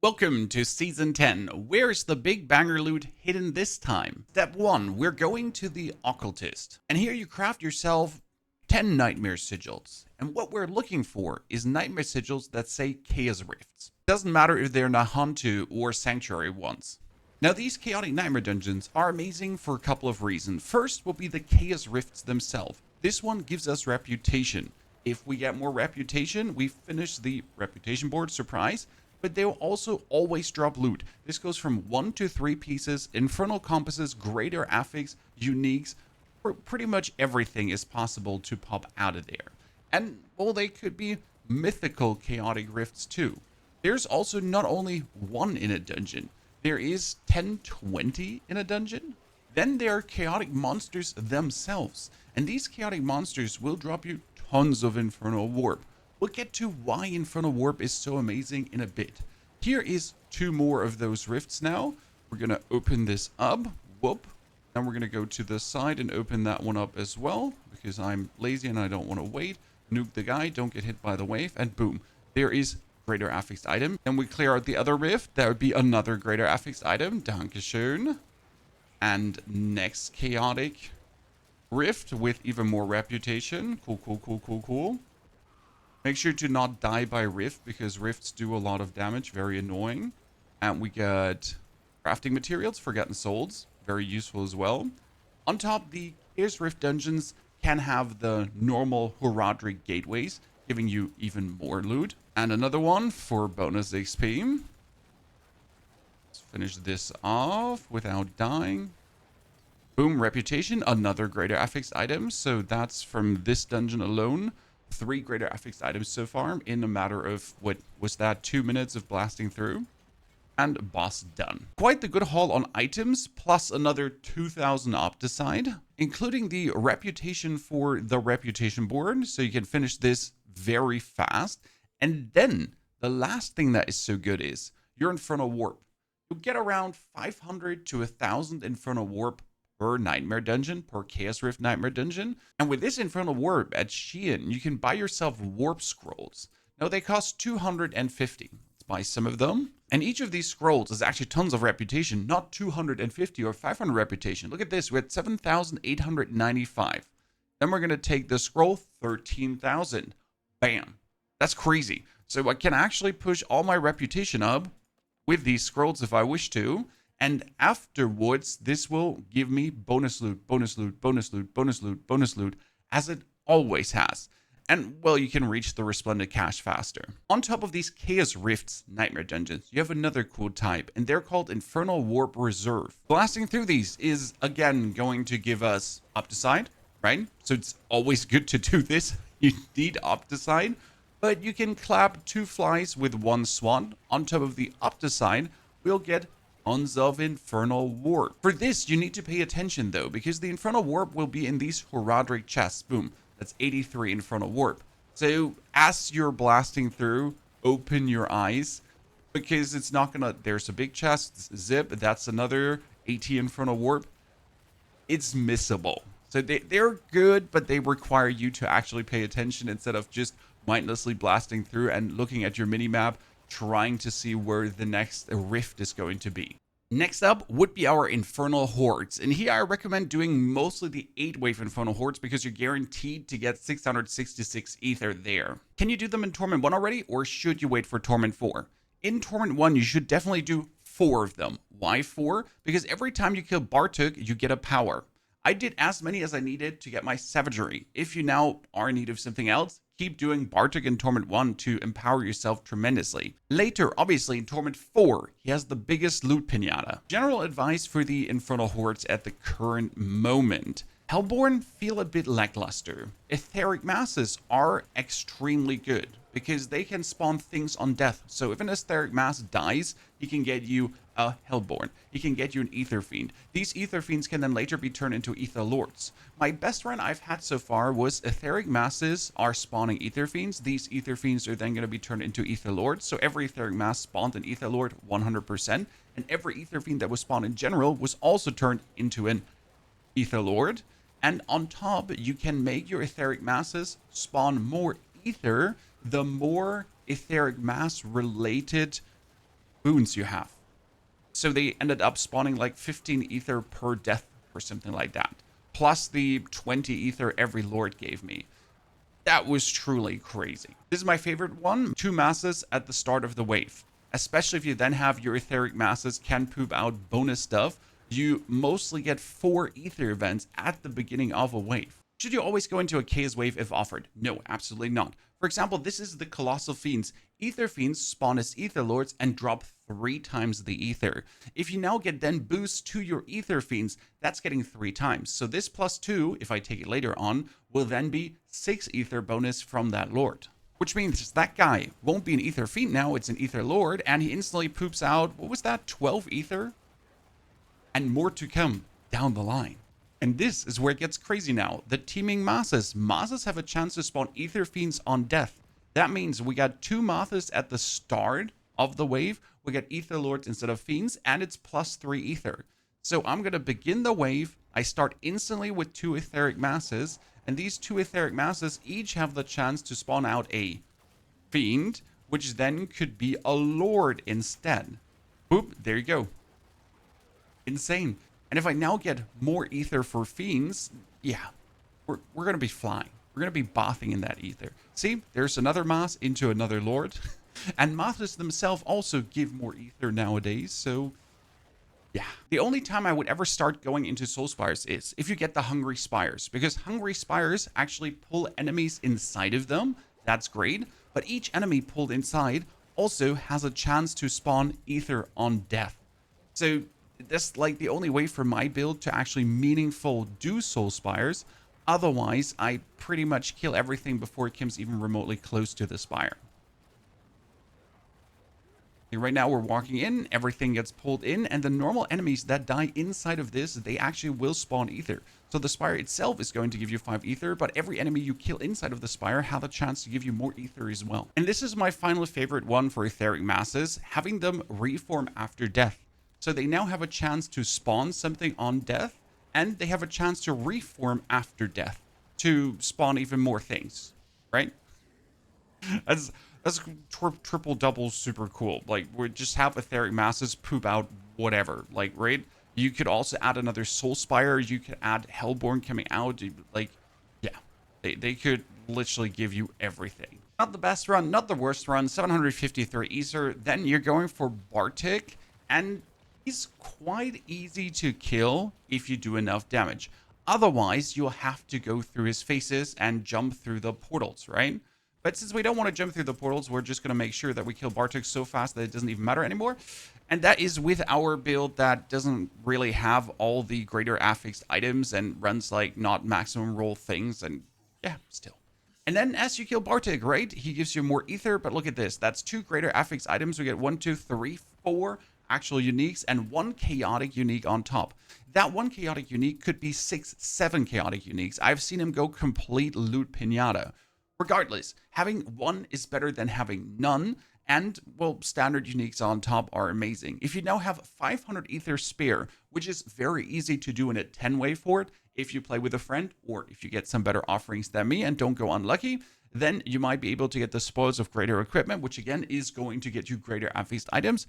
Welcome to Season 10. Where's the big banger loot hidden this time? Step 1, we're going to the Occultist. And here you craft yourself 10 Nightmare Sigils. And what we're looking for is Nightmare Sigils that say Chaos Rifts. Doesn't matter if they're Nahantu or Sanctuary ones. Now these Chaotic Nightmare Dungeons are amazing for a couple of reasons. First will be the Chaos Rifts themselves. This one gives us reputation. If we get more reputation, we finish the reputation board, surprise. But they'll also always drop loot. This goes from 1 to 3 pieces, Infernal Compasses, Greater Affix, Uniques, pretty much everything is possible to pop out of there. And, well, they could be mythical Chaotic Rifts too. There's also not only one in a dungeon, there is 10, 20 in a dungeon. Then there are Chaotic Monsters themselves, and these Chaotic Monsters will drop you tons of Infernal Warp. We'll get to why Infernal Warp is so amazing in a bit. Here is 2 more of those rifts now. We're going to open this up. Whoop. Then we're going to go to the side and open that one up as well, because I'm lazy and I don't want to wait. Nuke the guy, don't get hit by the wave, and boom. There is Greater Affixed item. Then we clear out the other rift. That would be another Greater Affixed item. Dankeschön. And next Chaotic Rift with even more reputation. Cool, cool, cool, cool, cool. Make sure to not die by rift, because rifts do a lot of damage, very annoying. And we got crafting materials, Forgotten Souls, very useful as well. On top, the Chaos Rift dungeons can have the normal Horadric gateways, giving you even more loot. And another one for bonus XP. Let's finish this off without dying. Boom, reputation, another Greater Affixed item. So that's from this dungeon alone. 3 Greater Affixed items so far in a matter of, what was that, 2 minutes of blasting through? And boss done. Quite the good haul on items, plus another 2,000 Opticide, including the reputation for the reputation board, so you can finish this very fast. And then, the last thing that is so good is your Infernal Warp. You'll get around 500 to 1,000 Infernal Warp per Nightmare Dungeon, per Chaos Rift Nightmare Dungeon. And with this Infernal Warp at Shein, you can buy yourself Warp Scrolls. Now they cost 250. Let's buy some of them. And each of these scrolls is actually tons of reputation, not 250 or 500 reputation. Look at this, we're at 7,895. Then we're going to take the scroll, 13,000. Bam. That's crazy. So I can actually push all my reputation up with these scrolls if I wish to. And afterwards, this will give me bonus loot, bonus loot, bonus loot, bonus loot, bonus loot, as it always has. And, well, you can reach the Resplendent Cache faster. On top of these Chaos Rifts Nightmare Dungeons, you have another cool type, and they're called Infernal Warp Reserve. Blasting through these is, again, going to give us Opticide, right? So it's always good to do this. You need Opticide, but you can clap 2 flies with 1 swan. On top of the Opticide, we'll get tons of Infernal Warp. For this, you need to pay attention though, because the Infernal Warp will be in these Horadric chests. Boom, that's 83 Infernal Warp. So as you're blasting through, open your eyes, because it's not gonna, there's a big chest, zip, that's another 80 Infernal Warp. It's missable. So they're good, but they require you to actually pay attention instead of just mindlessly blasting through and looking at your minimap, trying to see where the next rift is going to be. Next up would be our Infernal Hordes, and here I recommend doing mostly the 8-wave Infernal Hordes because you're guaranteed to get 666 ether there. Can you do them in Torment 1 already, or should you wait for Torment 4? In Torment 1, you should definitely do 4 of them. Why 4? Because every time you kill Bartuk, you get a power. I did as many as I needed to get my Savagery. If you now are in need of something else, keep doing Bartuk in Torment 1 to empower yourself tremendously. Later, obviously, in Torment 4, he has the biggest loot pinata. General advice for the Infernal Hordes at the current moment. Hellborn feel a bit lackluster. Etheric Masses are extremely good, because they can spawn things on death. So if an Etheric Mass dies, he can get you a Hellborn. He can get you an Ether Fiend. These Ether Fiends can then later be turned into Ether Lords. My best run I've had so far was Etheric Masses are spawning Ether Fiends. These Ether Fiends are then going to be turned into Ether Lords. So every Etheric Mass spawned an Ether Lord 100%. And every Ether Fiend that was spawned in general was also turned into an Ether Lord. And on top, you can make your Etheric Masses spawn more Ether, the more Etheric Mass related boons you have. So they ended up spawning like 15 ether per death or something like that. Plus the 20 ether every lord gave me. That was truly crazy. This is my favorite one. 2 masses at the start of the wave. Especially if you then have your etheric masses can poop out bonus stuff. You mostly get 4 ether events at the beginning of a wave. Should you always go into a chaos wave if offered? No, absolutely not. For example, this is the Colossal Fiends. Ether Fiends spawn as Ether Lords and drop 3 times the Ether. If you now get then boost to your Ether Fiends, that's getting 3 times. So this plus 2, if I take it later on, will then be 6 Ether bonus from that Lord. Which means that guy won't be an Ether Fiend now, it's an Ether Lord, and he instantly poops out, what was that, 12 Ether? And more to come down the line. And this is where it gets crazy now. The teaming masses. Masses have a chance to spawn Ether Fiends on death. That means we got 2 masses at the start of the wave. We get Ether Lords instead of Fiends, and it's plus 3 Ether. So I'm going to begin the wave. I start instantly with 2 Etheric masses, and these 2 Etheric masses each have the chance to spawn out a Fiend, which then could be a Lord instead. Boop, there you go. Insane. And if I now get more ether for Fiends, yeah, we're going to be flying. We're going to be bathing in that ether. See, there's another mass into another lord. And masses themselves also give more ether nowadays, so yeah. The only time I would ever start going into Soul Spires is if you get the Hungry Spires, because Hungry Spires actually pull enemies inside of them. That's great. But each enemy pulled inside also has a chance to spawn ether on death. So that's like the only way for my build to actually meaningful do Soul Spires. Otherwise, I pretty much kill everything before it comes even remotely close to the Spire. Right now we're walking in, everything gets pulled in, and the normal enemies that die inside of this, they actually will spawn ether. So the Spire itself is going to give you 5 ether, but every enemy you kill inside of the Spire have a chance to give you more ether as well. And this is my final favorite one for etheric masses, having them reform after death. So they now have a chance to spawn something on death, and they have a chance to reform after death to spawn even more things, right? That's triple double super cool. Like, we just have etheric masses poop out whatever, like, right? You could also add another Soul Spire. You could add Hellborn coming out. Like, yeah, they could literally give you everything. Not the best run, not the worst run. 753 Ether. Then you're going for Bartik, and he's quite easy to kill if you do enough damage. Otherwise, you'll have to go through his faces and jump through the portals, right? But since we don't want to jump through the portals, we're just going to make sure that we kill Bartik so fast that it doesn't even matter anymore. And that is with our build that doesn't really have all the greater affixed items and runs like not maximum roll things. And yeah, still. And then as you kill Bartik, right, he gives you more ether. But look at this. That's 2 greater affixed items. We get 1, 2, 3, 4 actual uniques and 1 chaotic unique on top. That 1 chaotic unique could be 6, 7 chaotic uniques. I've seen him go complete loot pinata. Regardless, having 1 is better than having none, and, well, standard uniques on top are amazing. If you now have 500 ether spare, which is very easy to do in a 10-way fort, if you play with a friend, or if you get some better offerings than me and don't go unlucky, then you might be able to get the spoils of greater equipment, which again is going to get you greater affixed items.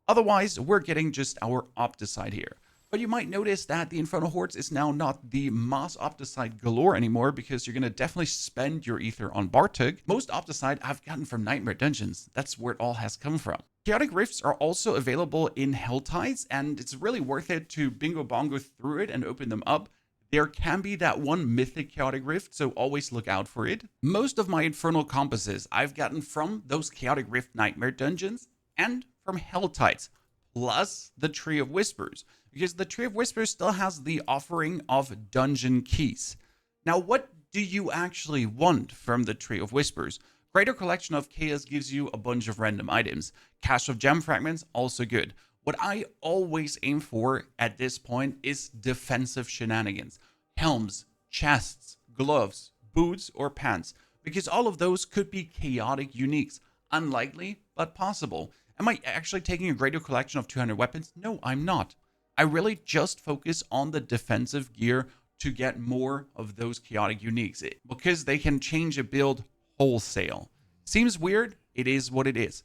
Otherwise, we're getting just our Opticide here. But you might notice that the Infernal Hordes is now not the mass Opticide galore anymore, because you're going to definitely spend your ether on Bartik. Most Opticide I've gotten from Nightmare Dungeons. That's where it all has come from. Chaotic Rifts are also available in Helltides, and it's really worth it to bingo bongo through it and open them up. There can be that one mythic Chaotic Rift, so always look out for it. Most of my Infernal Compasses I've gotten from those Chaotic Rift Nightmare Dungeons and from Helltides, plus the Tree of Whispers, because the Tree of Whispers still has the offering of dungeon keys. Now, what do you actually want from the Tree of Whispers? Greater Collection of Chaos gives you a bunch of random items. Cache of Gem Fragments, also good. What I always aim for at this point is defensive shenanigans. Helms, chests, gloves, boots, or pants, because all of those could be chaotic uniques. Unlikely, but possible. Am I actually taking a greater collection of 200 weapons? No, I'm not. I really just focus on the defensive gear to get more of those chaotic uniques, because they can change a build wholesale. Seems weird, it is what it is.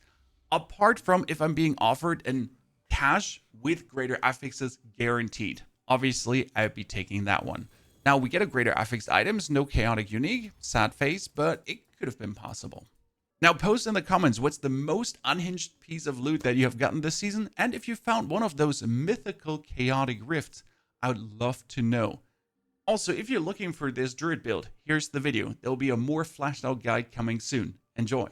apart from if I'm being offered an cash with greater affixes guaranteed. Obviously, I'd be taking that one. Now, we get a greater affixed items, no chaotic unique, sad face, but it could have been possible. Now, post in the comments what's the most unhinged piece of loot that you have gotten this season, and if you found one of those mythical chaotic rifts, I would love to know. Also, if you're looking for this druid build, here's the video. There will be a more fleshed out guide coming soon. Enjoy.